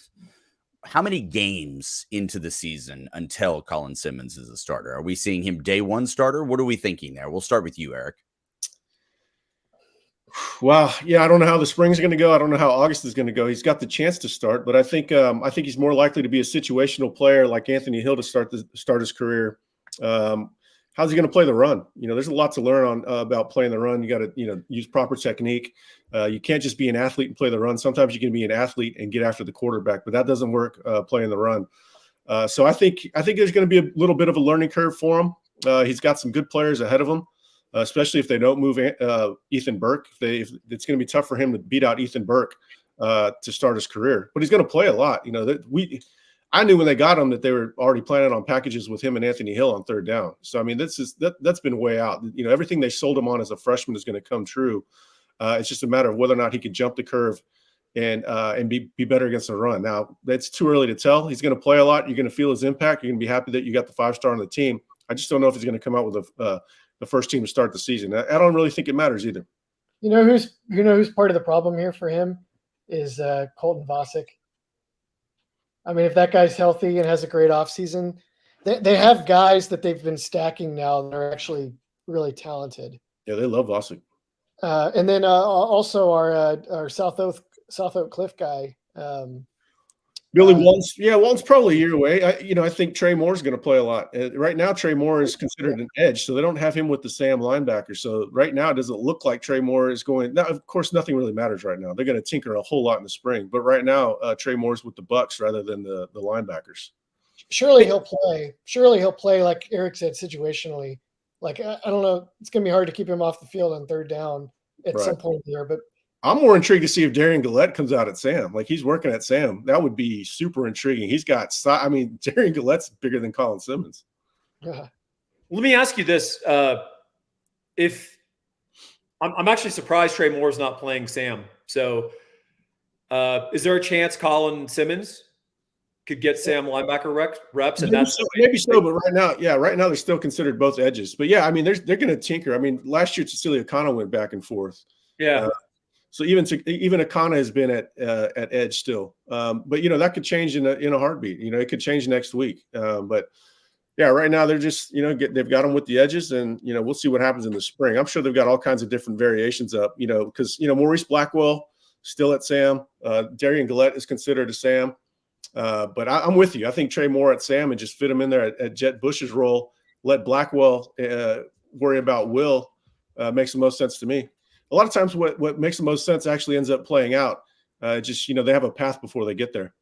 How many games into the season until Colin Simmons is a starter? Are we seeing him day 1 starter? What are we thinking there? We'll start with you, Eric. Wow. Yeah, I don't know how the spring's going to go. I don't know how August is going to go. He's got the chance to start, but I think he's more likely to be a situational player like Anthony Hill to start his career. How's he going to play the run? There's a lot to learn on about playing the run. You got to use proper technique. You can't just be an athlete and play the run. Sometimes you can be an athlete and get after the quarterback, but that doesn't work playing the run. So I think there's going to be a little bit of a learning curve for him. He's got some good players ahead of him. Especially if they don't move Ethan Burke. If it's going to be tough for him to beat out Ethan Burke to start his career. But he's going to play a lot. I knew when they got him that they were already planning on packages with him and Anthony Hill on third down. So, I mean, that's been way out. Everything they sold him on as a freshman is going to come true. It's just a matter of whether or not he can jump the curve and be better against the run. Now, that's too early to tell. He's going to play a lot. You're going to feel his impact. You're going to be happy that you got the 5-star on the team. I just don't know if he's going to come out with the first team to start the season. I don't really think it matters either. Who's part of the problem here for him is Colton Vasek. I mean, if that guy's healthy and has a great offseason, they have guys that they've been stacking now that are actually really talented. Yeah, they love Vasek. And then also our South Oak Cliff guy. Billy Walton's, Walton's probably a year away. I think Trey Moore's going to play a lot. Right now, Trey Moore is considered an edge, so they don't have him with the Sam linebacker. So right now, it doesn't look like Trey Moore is going. Now, of course, nothing really matters right now. They're going to tinker a whole lot in the spring, but right now, Trey Moore's with the Bucks rather than the linebackers. Surely he'll play. Surely he'll play, like Eric said, situationally. Like I don't know, it's going to be hard to keep him off the field on third down at some point there, but. I'm more intrigued to see if Darian Gillette comes out at Sam. Like he's working at Sam. That would be super intriguing. Darian Gillette's bigger than Colin Simmons. Yeah. Let me ask you this. If I'm actually surprised Trey Moore's not playing Sam. So is there a chance Colin Simmons could get Sam linebacker reps? And maybe so, but right now they're still considered both edges. But yeah, I mean, they're going to tinker. I mean, last year Cecilia Kana went back and forth. Yeah. So even Akana has been at edge still, but that could change in a heartbeat. It could change next week. But yeah, right now they're just they've got them with the edges, and we'll see what happens in the spring. I'm sure they've got all kinds of different variations up. Because Maurice Blackwell still at Sam, Darian Gillette is considered a Sam, but I'm with you. I think Trey Moore at Sam and just fit him in there at Jet Bush's role. Let Blackwell worry about Will makes the most sense to me. A lot of times what makes the most sense actually ends up playing out. They have a path before they get there.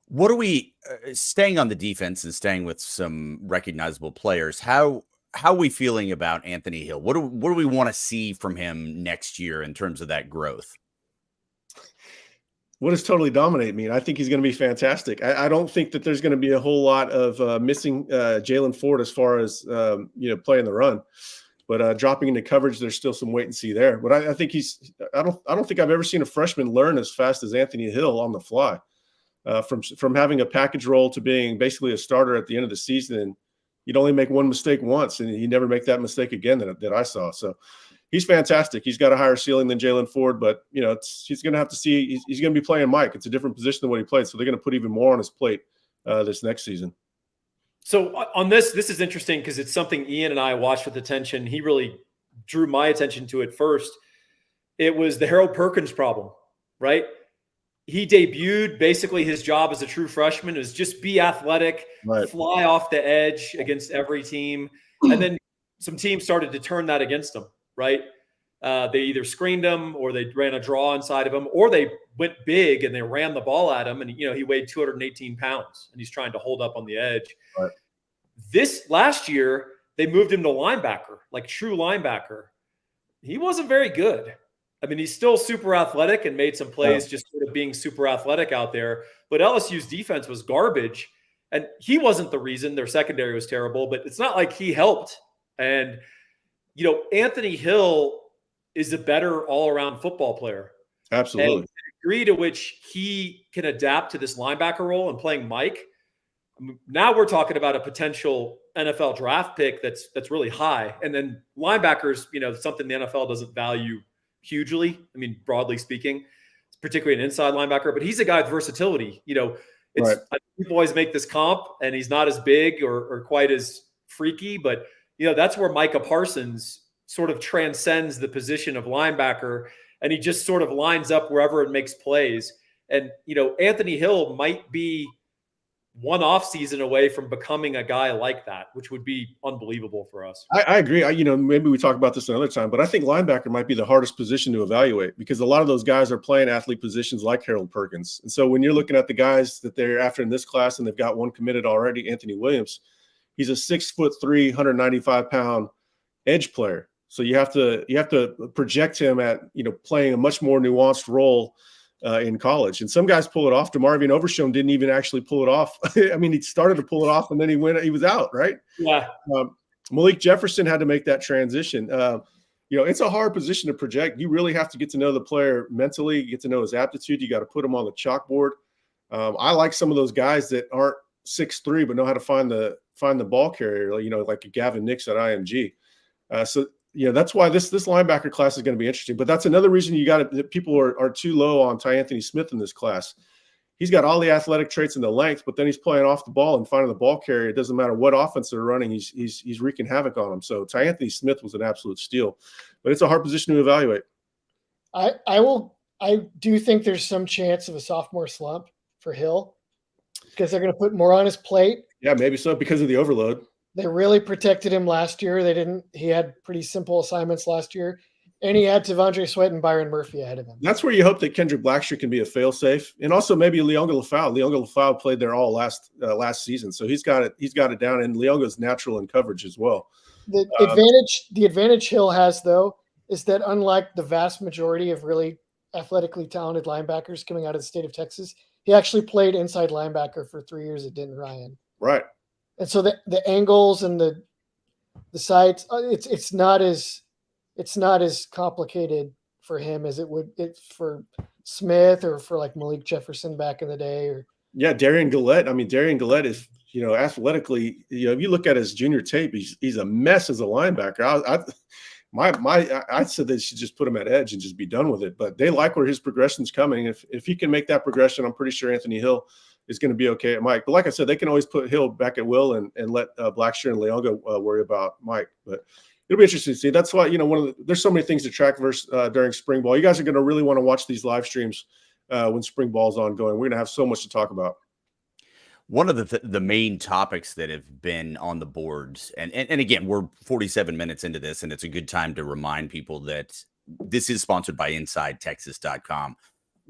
What are we staying on the defense and staying with some recognizable players? How are we feeling about Anthony Hill? What do we want to see from him next year in terms of that growth? What does totally dominate mean? I think he's going to be fantastic. I don't think that there's going to be a whole lot of missing Jalen Ford as far as playing the run. But dropping into coverage, there's still some wait and see there. But I think I don't think I've ever seen a freshman learn as fast as Anthony Hill on the fly. From having a package role to being basically a starter at the end of the season, and you'd only make one mistake once, and he'd never make that mistake again that I saw. So he's fantastic. He's got a higher ceiling than Jalen Ford, but he's going to have to see. He's going to be playing Mike. It's a different position than what he played, so they're going to put even more on his plate this next season. So on this is interesting because it's something Ian and I watched with attention. He really drew my attention to it first. It was the Harold Perkins problem, right? He debuted basically his job as a true freshman is just be athletic, fly off the edge against every team. And then some teams started to turn that against him, right? They either screened him or they ran a draw inside of him, or they went big and they ran the ball at him. And, he weighed 218 pounds and he's trying to hold up on the edge. Right. This last year, they moved him to linebacker, like true linebacker. He wasn't very good. I mean, he's still super athletic and made some plays just sort of being super athletic out there. But LSU's defense was garbage. And he wasn't the reason their secondary was terrible, but it's not like he helped. And, Anthony Hill is a better all-around football player. Absolutely. And the degree to which he can adapt to this linebacker role and playing Mike, now we're talking about a potential NFL draft pick that's really high. And then linebackers, something the NFL doesn't value hugely. I mean, broadly speaking, particularly an inside linebacker, but he's a guy with versatility. People always make this comp and he's not as big or quite as freaky, but that's where Micah Parsons sort of transcends the position of linebacker, and he just sort of lines up wherever it makes plays. And, Anthony Hill might be one off season away from becoming a guy like that, which would be unbelievable for us. I agree. Maybe we talk about this another time, but I think linebacker might be the hardest position to evaluate because a lot of those guys are playing athlete positions like Harold Perkins. And so when you're looking at the guys that they're after in this class and they've got one committed already, Anthony Williams, he's a 6'3", 195-pound edge player. So you have to project him at, playing a much more nuanced role in college. And some guys pull it off. DeMarvion Overshown didn't even actually pull it off. I mean, he started to pull it off and then he was out, right? Yeah. Malik Jefferson had to make that transition. It's a hard position to project. You really have to get to know the player mentally, get to know his aptitude. You got to put him on the chalkboard. I like some of those guys that aren't 6'3", but know how to find the ball carrier, like a Gavin Nix at IMG. That's why this linebacker class is going to be interesting. But that's another reason people are too low on Ty Anthony Smith in this class. He's got all the athletic traits and the length, but then he's playing off the ball and finding the ball carrier. It doesn't matter what offense they're running. He's wreaking havoc on them. So Ty Anthony Smith was an absolute steal, but it's a hard position to evaluate. I do think there's some chance of a sophomore slump for Hill because they're going to put more on his plate. Yeah, maybe so because of the overload. They really protected him last year. He had pretty simple assignments last year. And he had Tavondre Sweat and Byron Murphy ahead of him. That's where you hope that Kendrick Blackshear can be a fail-safe. And also maybe Leonga Lafau. Leonga Lafau played there all last season. So he's got it down. And Leonga's natural in coverage as well. The advantage Hill has, though, is that unlike the vast majority of really athletically talented linebackers coming out of the state of Texas, he actually played inside linebacker for 3 years at Denton Ryan. Right. And so the angles and the sides, it's not as complicated for him as it would for Smith or for like Malik Jefferson back in the day. Yeah, Darian Gillette. I mean, Darian Gillette is, athletically, if you look at his junior tape, he's a mess as a linebacker. I said they should just put him at edge and just be done with it. But they like where his progression's coming. If he can make that progression, I'm pretty sure Anthony Hill is going to be okay at Mike. But like I said, they can always put Hill back at will and let Blackshear and Leonga worry about Mike. But it'll be interesting to see. That's why, there's so many things to track during spring ball. You guys are going to really want to watch these live streams when spring ball's ongoing. We're going to have so much to talk about. One of the main topics that have been on the boards, and again, we're 47 minutes into this, and it's a good time to remind people that this is sponsored by InsideTexas.com.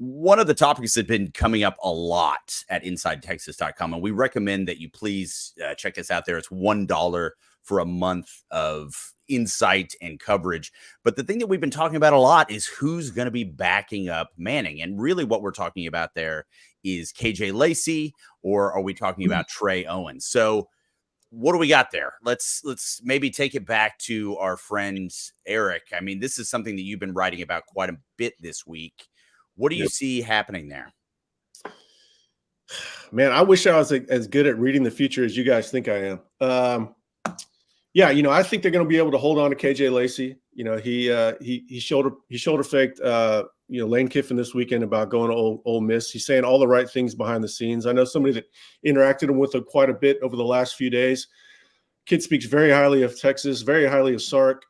One of the topics that have been coming up a lot at InsideTexas.com, and we recommend that you please check us out there. It's $1 for a month of insight and coverage. But the thing that we've been talking about a lot is who's going to be backing up Manning. And really what we're talking about there is KJ Lacey, or are we talking about Trey Owens? So what do we got there? Let's maybe take it back to our friend Eric. I mean, this is something that you've been writing about quite a bit this week. What do you see happening there? Man, I wish I was as good at reading the future as you guys think I am. I think they're going to be able to hold on to KJ Lacey. He shoulder faked Lane Kiffin this weekend about going to Ole Miss. He's saying all the right things behind the scenes. I know somebody that interacted with him quite a bit over the last few days. Kid speaks very highly of Texas, very highly of Sark.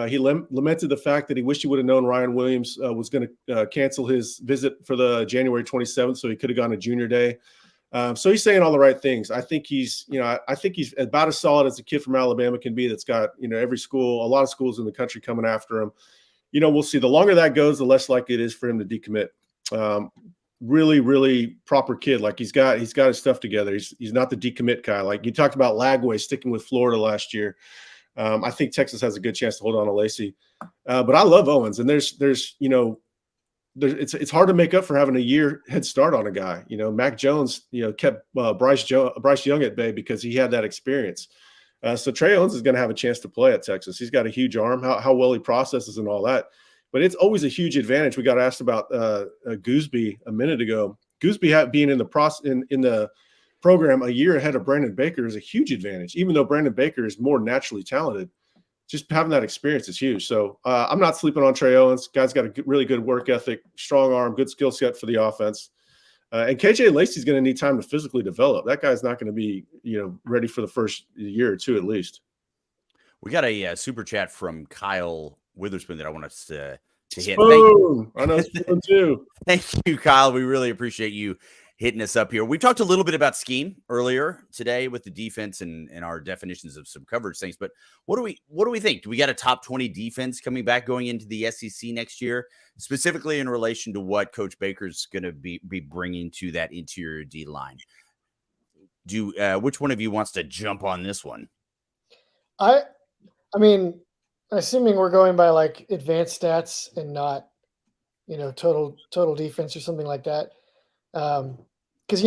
He lamented the fact that he wished he would have known Ryan Williams was going to cancel his visit for the January 27th, so he could have gone to junior day. So he's saying all the right things. I think he's about as solid as a kid from Alabama can be. That's got a lot of schools in the country coming after him. We'll see. The longer that goes, the less likely it is for him to decommit. Really, really proper kid. Like he's got his stuff together. He's not the decommit guy. Like you talked about Lagway sticking with Florida last year. I think Texas has a good chance to hold on to Lacey. But I love Owens, and it's hard to make up for having a year head start on a guy. Mac Jones, kept Bryce Young at bay because he had that experience. So Trey Owens is going to have a chance to play at Texas. He's got a huge arm, how well he processes and all that. But it's always a huge advantage. We got asked about Gooseby a minute ago. Gooseby being in the program a year ahead of Brandon Baker is a huge advantage, even though Brandon Baker is more naturally talented. Just having that experience is huge. So I'm not sleeping on Trey Owens. Guy's got a really good work ethic, strong arm, good skill set for the offense. And KJ Lacey's going to need time to physically develop. That guy's not going to be, ready for the first year or two at least. We got a super chat from Kyle Witherspoon that I want us to hit. Spoon. I know Spoon too. Thank you, Kyle. We really appreciate you hitting us up here. We talked a little bit about scheme earlier today with the defense and our definitions of some coverage things. But what do we think? Do we got a top 20 defense coming back going into the SEC next year, specifically in relation to what Coach Baker's going to be bringing to that interior D line? Which one of you wants to jump on this one? I mean, assuming we're going by like advanced stats and not, total defense or something like that. Because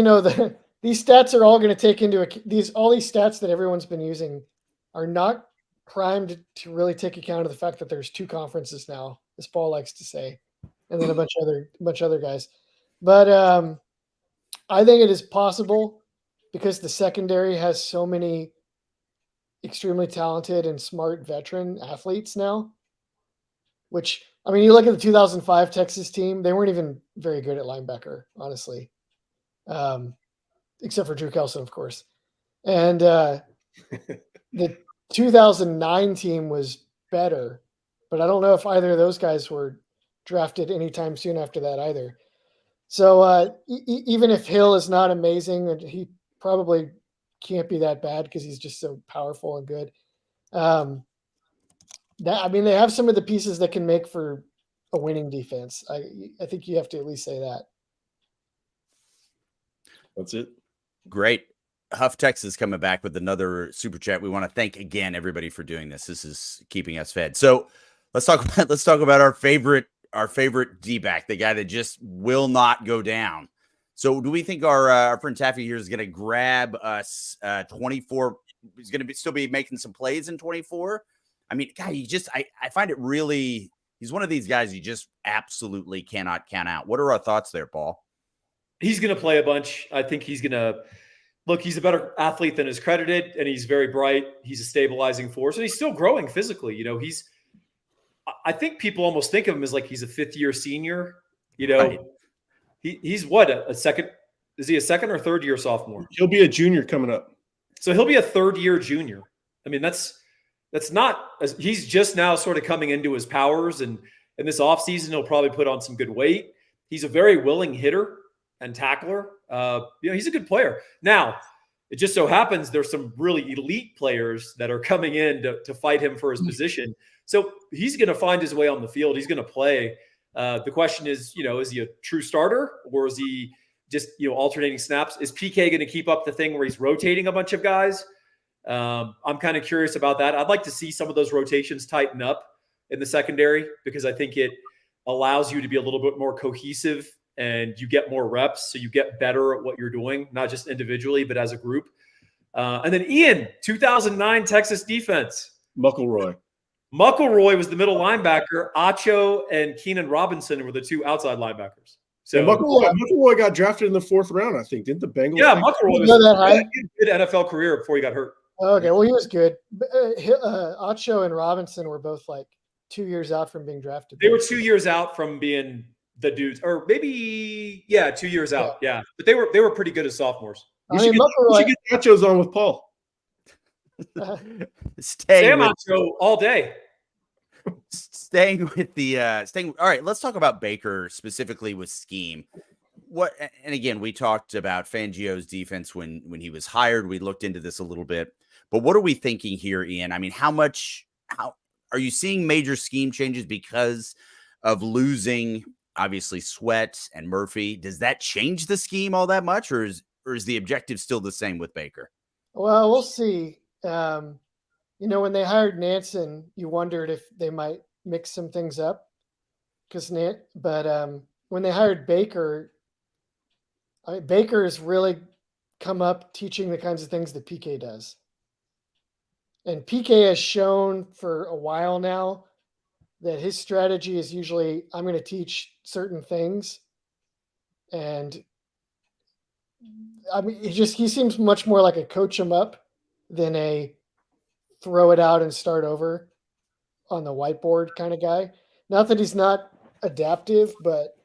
these stats are all going to take into all these stats that everyone's been using are not primed to really take account of the fact that there's two conferences now, as Paul likes to say, and then a bunch of other guys. But I think it is possible because the secondary has so many extremely talented and smart veteran athletes now, which, I mean, you look at the 2005 Texas team, they weren't even very good at linebacker, honestly. Except for Drew Kelson, of course. And the 2009 team was better, but I don't know if either of those guys were drafted anytime soon after that either. So even if Hill is not amazing, and he probably can't be that bad because he's just so powerful and good. They have some of the pieces that can make for a winning defense. I think you have to at least say that. That's it. Great. Huff Texas coming back with another super chat. We want to thank again everybody for doing this. This is keeping us fed. So let's talk about our favorite D-back, the guy that just will not go down. So do we think our friend Taffy here is going to grab us 24? He's going to still be making some plays in 24. I mean, God, I find it really, he's one of these guys you just absolutely cannot count out. What are our thoughts there, Paul? He's going to play a bunch. I think he's going to look, he's a better athlete than is credited, and he's very bright. He's a stabilizing force, and he's still growing physically. I think people almost think of him as like he's a fifth-year senior. Right. He's what, a second? Is he a second or third year sophomore? He'll be a junior coming up. So he'll be a third year junior. I mean, that's not, he's just now sort of coming into his powers, and in this offseason, he'll probably put on some good weight. He's a very willing hitter and tackler. He's a good player. Now, it just so happens there's some really elite players that are coming in to fight him for his position. So he's going to find his way on the field. He's going to play. The question is, is he a true starter, or is he just, alternating snaps? Is PK going to keep up the thing where he's rotating a bunch of guys? I'm kind of curious about that. I'd like to see some of those rotations tighten up in the secondary, because I think it allows you to be a little bit more cohesive and you get more reps. So you get better at what you're doing, not just individually, but as a group. And then Ian, 2009 Texas defense. McElroy Was the middle linebacker. Acho and Keenan Robinson were the two outside linebackers. So McElroy got drafted in the 4th round, I think. Didn't the Bengals? Yeah, McElroy was a good NFL career before he got hurt. Okay, well, he was good. Acho and Robinson were both like 2 years out from being drafted. They were 2 years out from being the dudes, or maybe 2 years out. Yeah, but they were pretty good as sophomores. We should get Nachos on with Paul. Sam Acho all day. Staying with the all right, let's talk about Baker specifically with scheme. And again, we talked about Fangio's defense when he was hired. We looked into this a little bit, but what are we thinking here, Ian? I mean, how are you seeing major scheme changes because of losing obviously Sweat and Murphy? Does that change the scheme all that much, or is the objective still the same with Baker? Well, we'll see. When they hired Nansen, you wondered if they might mix some things up, but when they hired Baker, Baker has really come up teaching the kinds of things that PK does. And PK has shown for a while now that his strategy is usually, I'm going to teach certain things. And I mean, he seems much more like a coach him up than a throw it out and start over on the whiteboard kind of guy. Not that he's not adaptive, but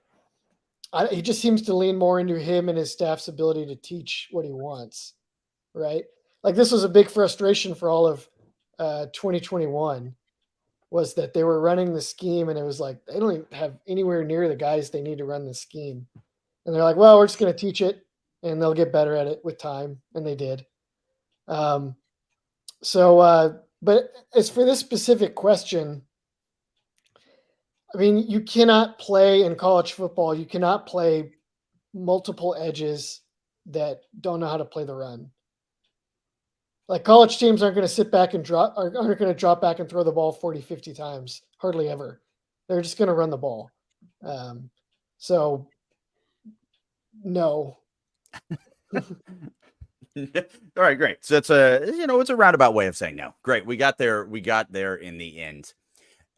he just seems to lean more into him and his staff's ability to teach what he wants, right? Like, this was a big frustration for all of 2021 was that they were running the scheme, and it was like they don't even have anywhere near the guys they need to run the scheme. And they're like, well, we're just going to teach it, and they'll get better at it with time, and they did. But as for this specific question, I mean, you cannot play in college football. You cannot play multiple edges that don't know how to play the run. Like college teams aren't going to sit back and aren't going to drop back and throw the ball 40, 50 times. Hardly ever. They're just going to run the ball. So no. All right, great. So it's a roundabout way of saying no. Great. We got there in the end.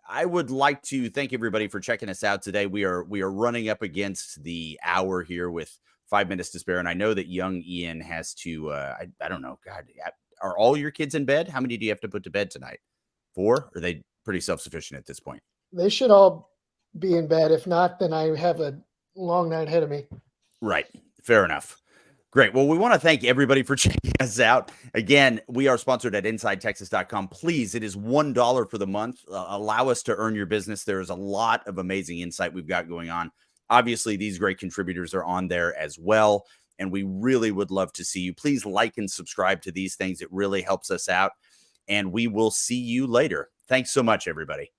I would like to thank everybody for checking us out today. We are running up against the hour here with 5 minutes to spare. And I know that young Ian has to, I don't know. God, are all your kids in bed? How many do you have to put to bed tonight? 4? Or are they pretty self-sufficient at this point? They should all be in bed. If not, then I have a long night ahead of me. Right. Fair enough. Great. Well, we want to thank everybody for checking us out. Again, we are sponsored at InsideTexas.com. Please, it is $1 for the month. Allow us to earn your business. There is a lot of amazing insight we've got going on. Obviously, these great contributors are on there as well, and we really would love to see you. Please like and subscribe to these things. It really helps us out, and we will see you later. Thanks so much, everybody.